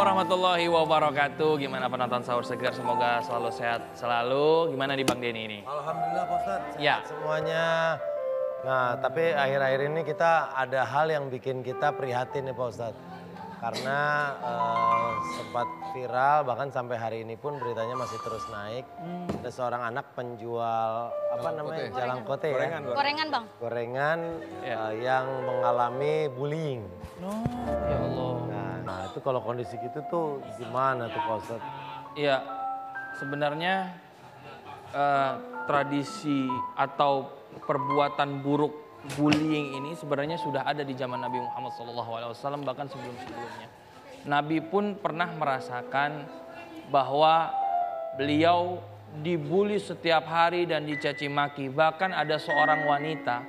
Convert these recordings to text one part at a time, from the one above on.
warahmatullahi wabarakatuh. Gimana penonton sahur segar? Semoga selalu sehat selalu. Gimana di Bang Denny ini? Alhamdulillah Pak Ustadz, sehat Ya. semuanya. Nah, tapi akhir-akhir ini kita ada hal yang bikin kita prihatin nih Pak Ustadz. Karena sempat viral, bahkan sampai hari ini pun beritanya masih terus naik. Ada seorang anak penjual, jalang kote ya? Gorengan Bang. Gorengan yang mengalami bullying. Oh, ya Allah. Nah, itu kalau kondisi gitu tuh gimana tuh Pak Ustadz? Iya, sebenarnya tradisi atau perbuatan buruk bullying ini sebenarnya sudah ada di zaman Nabi Muhammad SAW, bahkan sebelum-sebelumnya. Nabi pun pernah merasakan bahwa beliau dibully setiap hari dan dicaci maki. Bahkan ada seorang wanita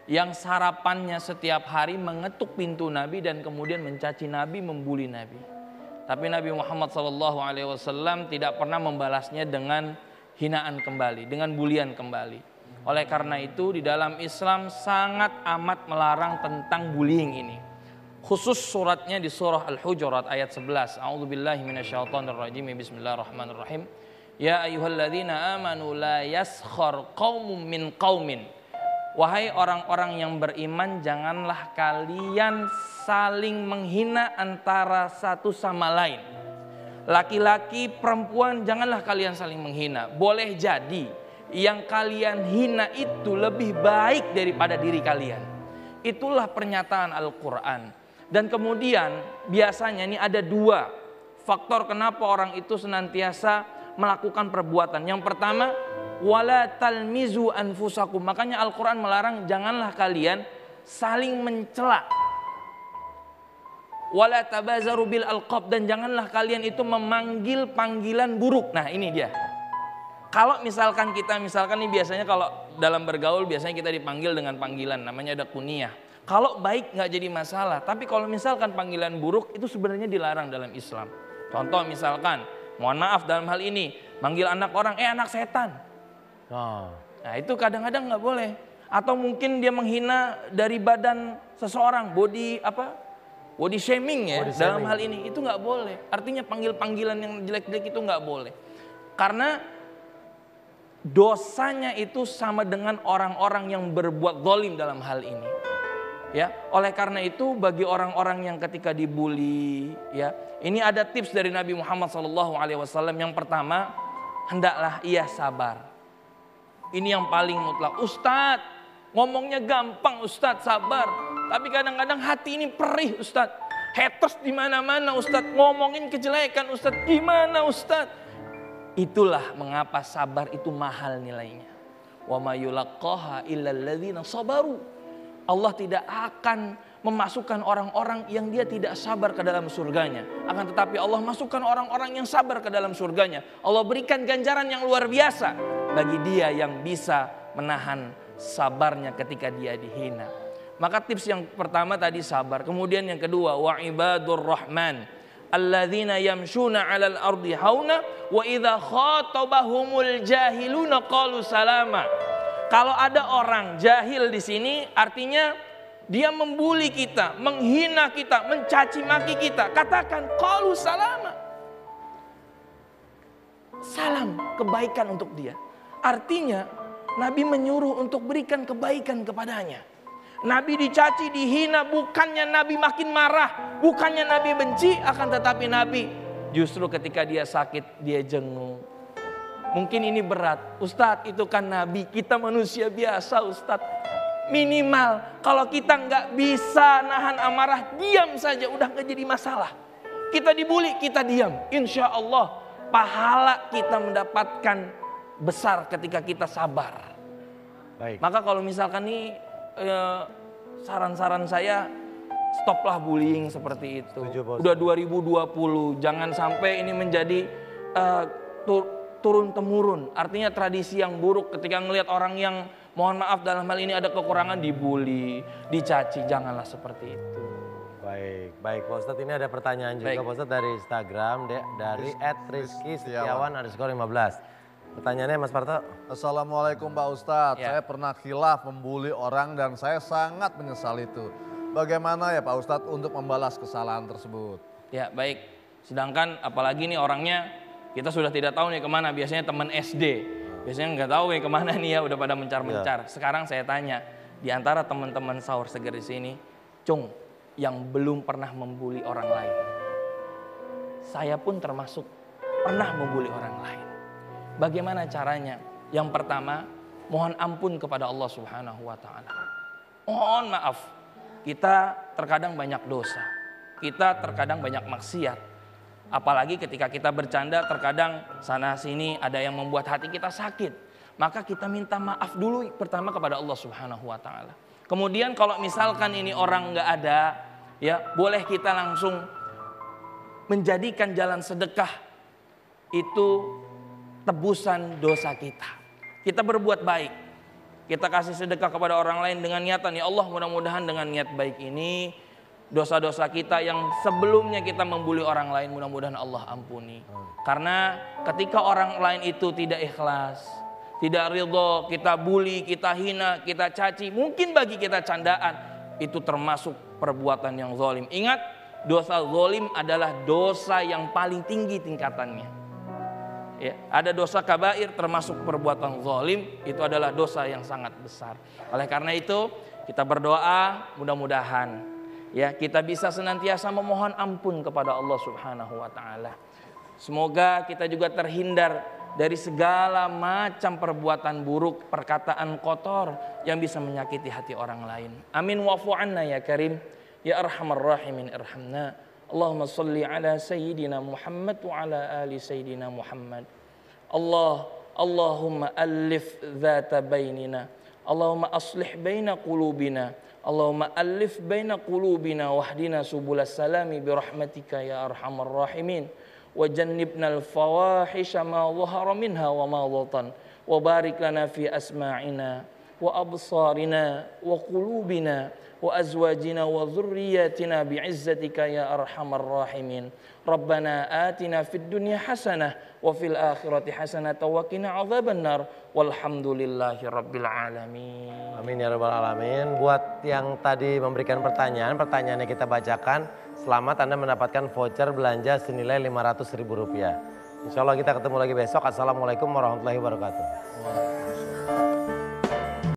yang sarapannya setiap hari mengetuk pintu Nabi dan kemudian mencaci Nabi, membuli Nabi. Tapi Nabi Muhammad SAW tidak pernah membalasnya dengan hinaan kembali, dengan bulian kembali. Oleh karena itu di dalam Islam sangat amat melarang tentang bullying ini. Khusus suratnya di surah Al-Hujurat ayat 11. A'udzubillahi minasyaitonirrajim. Bismillahirrahmanirrahim. Ya ayyuhalladzina amanu la yaskhar qaumun min qaumin. Wahai orang-orang yang beriman, janganlah kalian saling menghina antara satu sama lain. Laki-laki, perempuan, janganlah kalian saling menghina. Boleh jadi yang kalian hina itu lebih baik daripada diri kalian. Itulah pernyataan Al-Quran. Dan kemudian biasanya ini ada dua faktor kenapa orang itu senantiasa melakukan perbuatan. Yang pertama, wala talmizu anfusakum. Makanya Al-Quran melarang janganlah kalian saling mencela. Wala tabazaru bil alqab, dan janganlah kalian itu memanggil panggilan buruk. Nah ini dia. Kalau misalkan nih biasanya kalau dalam bergaul biasanya kita dipanggil dengan panggilan namanya ada kunyah. Kalau baik nggak jadi masalah, tapi kalau misalkan panggilan buruk itu sebenarnya dilarang dalam Islam. Contoh misalkan, mohon maaf dalam hal ini, manggil anak orang, anak setan. Nah itu kadang-kadang nggak boleh. Atau mungkin dia menghina dari badan seseorang, body shaming ya, dalam hal ini itu nggak boleh. Artinya panggil panggilan yang jelek-jelek itu nggak boleh. Karena dosanya itu sama dengan orang-orang yang berbuat zalim dalam hal ini. Ya, oleh karena itu bagi orang-orang yang ketika dibully, ya, ini ada tips dari Nabi Muhammad SAW. Yang pertama, hendaklah ia sabar. Ini yang paling mutlak. Ustadz, ngomongnya gampang Ustadz, sabar. Tapi kadang-kadang hati ini perih Ustadz. Haters di mana-mana Ustadz, ngomongin kejelekan Ustadz. Gimana Ustadz? Itulah mengapa sabar itu mahal nilainya. Wa ma yulaqqaha illal ladzina sabaru. Allah tidak akan memasukkan orang-orang yang dia tidak sabar ke dalam surganya. Akan tetapi Allah masukkan orang-orang yang sabar ke dalam surganya. Allah berikan ganjaran yang luar biasa bagi dia yang bisa menahan sabarnya ketika dia dihina. Maka tips yang pertama tadi sabar. Kemudian yang kedua, wa ibadur rahman alladzina yamshuna 'alal ardi hauna wa idza khatabahumul jahiluna qalu salama. Kalau ada orang jahil di sini artinya dia membuli kita, menghina kita, mencaci maki kita, katakan qalu salama. Salam kebaikan untuk dia. Artinya Nabi menyuruh untuk berikan kebaikan kepadanya. Nabi dicaci, dihina, bukannya Nabi makin marah, bukannya Nabi benci, akan tetapi Nabi justru ketika dia sakit, dia jenguk. Mungkin ini berat, Ustadz itu kan Nabi, kita manusia biasa Ustadz. Minimal kalau kita nggak bisa nahan amarah, diam saja, udah nggak jadi masalah. Kita dibully, kita diam. Insya Allah pahala kita mendapatkan besar ketika kita sabar. Baik. Maka kalau misalkan nih saran-saran saya, stoplah bullying seperti itu. Udah 2020, jangan sampai ini menjadi turun-temurun. Artinya tradisi yang buruk ketika ngelihat orang yang mohon maaf dalam hal ini ada kekurangan dibully, dicaci, janganlah seperti itu. Baik Pak Ustadz, ini ada pertanyaan juga Pak Ustadz dari Instagram dari @rizky_setiawan_15. Pertanyaannya Mas Parto. Assalamualaikum Pak Ustadz, saya pernah khilaf membuli orang dan saya sangat menyesal itu. Bagaimana ya Pak Ustadz untuk membalas kesalahan tersebut? Ya baik, Sedangkan apalagi nih orangnya kita sudah tidak tahu nih kemana, biasanya teman SD. Biasanya nggak tahu ya kemana nih ya, udah pada mencar-mencar. Sekarang saya tanya, di antara teman-teman sahur seger di sini, Cung, yang belum pernah membuli orang lain. Saya pun termasuk pernah membuli orang lain. Bagaimana caranya? Yang pertama, mohon ampun kepada Allah Subhanahu wa taala. Mohon maaf. Kita terkadang banyak dosa. Kita terkadang banyak maksiat. Apalagi ketika kita bercanda, terkadang sana sini ada yang membuat hati kita sakit. Maka kita minta maaf dulu pertama kepada Allah Subhanahu wa taala. Kemudian kalau misalkan ini orang nggak ada, ya boleh kita langsung menjadikan jalan sedekah itu tebusan dosa kita. Kita berbuat baik. Kita kasih sedekah kepada orang lain dengan niatan, ya Allah mudah-mudahan dengan niat baik ini dosa-dosa kita yang sebelumnya kita membuli orang lain mudah-mudahan Allah ampuni. Karena ketika orang lain itu tidak ikhlas, tidak ridho, kita bully, kita hina, kita caci, mungkin bagi kita candaan, itu termasuk perbuatan yang zalim. Ingat, dosa zalim adalah dosa yang paling tinggi tingkatannya. Ya, ada dosa kabair termasuk perbuatan zalim, itu adalah dosa yang sangat besar. Oleh karena itu kita berdoa mudah-mudahan ya kita bisa senantiasa memohon ampun kepada Allah Subhanahu wa taala. Semoga kita juga terhindar dari segala macam perbuatan buruk, perkataan kotor yang bisa menyakiti hati orang lain. Amin wa'fu anna ya karim ya arhamar rahimin irhamna. Allahumma salli ala sayyidina Muhammad wa ala ali sayyidina Muhammad. Allahumma alif dhata bainina. Allahumma aslih baina qulubina. Allahumma alif baina qulubina wahdina subulas salami birahmatika ya arhamar rahimin. Wa jannibna al-fawahisha ma dhahara minha wa ma batan. Wa barik lana fi asma'ina wa absarina wa qulubina wa azwajina wa dhurriyyatina bi'izzatika ya arhamar rahimin. Rabbana atina fid dunya hasanah wa fil akhirati hasanah wa qina adzabannar walhamdulillahi rabbil alamin. Amin ya rabbal alamin. Buat yang tadi memberikan pertanyaannya kita bacakan. Selamat Anda mendapatkan voucher belanja senilai Rp500.000. Insya Allah kita ketemu lagi besok. Assalamualaikum warahmatullahi wabarakatuh.